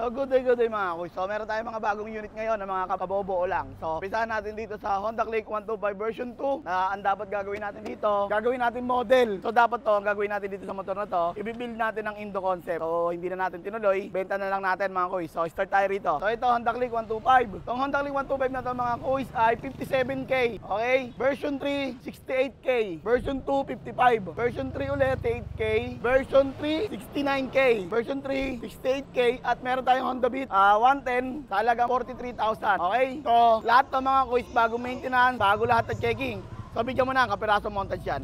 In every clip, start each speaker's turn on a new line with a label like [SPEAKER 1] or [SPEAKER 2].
[SPEAKER 1] So good day mga kuys. So meron tayong mga bagong unit ngayon na mga kabobo lang. So umpisahan natin dito sa Honda Click 125 version 2 na ang dapat gagawin natin dito. Gagawin natin model. So dapat to, ang gagawin natin dito sa motor na to, i-build natin ang Indo concept. So hindi na natin tinuloy, benta na lang natin mga kuys. So start tayo rito. So ito Honda Click 125. Itong Honda Click 125 na to mga kuys ay 57K. Okay? Version 3, 68K. Version 2, 55. Version 3 ulit, 8K. Version 3, 69K. Version 3, 68K. At meron tayong Honda Beat 110 sa halagang 43,000. Okay? So, lahat ng mga kuys, bago maintenance, bago lahat ng checking. So, bigyan mo na ang kapiraso montage yan.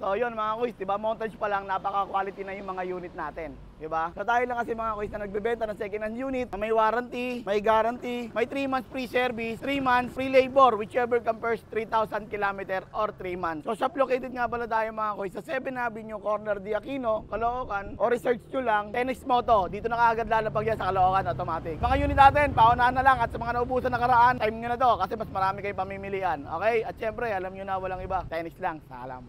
[SPEAKER 1] So yun mga kuys, diba montage pa lang, napaka-quality na yung mga unit natin. Diba? So tayo lang kasi mga kuys na nagbebenta ng second hand unit na may warranty, may guarantee, may 3 months free service, 3 months free labor, whichever come first, 3,000 km or 3 months. So shop located nga pala tayo mga kuys sa 7 Avenue, corner di Aquino, Caloocan, o research nyo lang, Tennis Moto. Dito na kaagad lalapag yan sa Caloocan automatic. Mga unit natin, paunahan na lang, at sa mga naubusan na karaan, time nyo na to kasi mas marami kayong pamimilian. Okay? At syempre, alam nyo na walang iba, Tennis lang. Salam.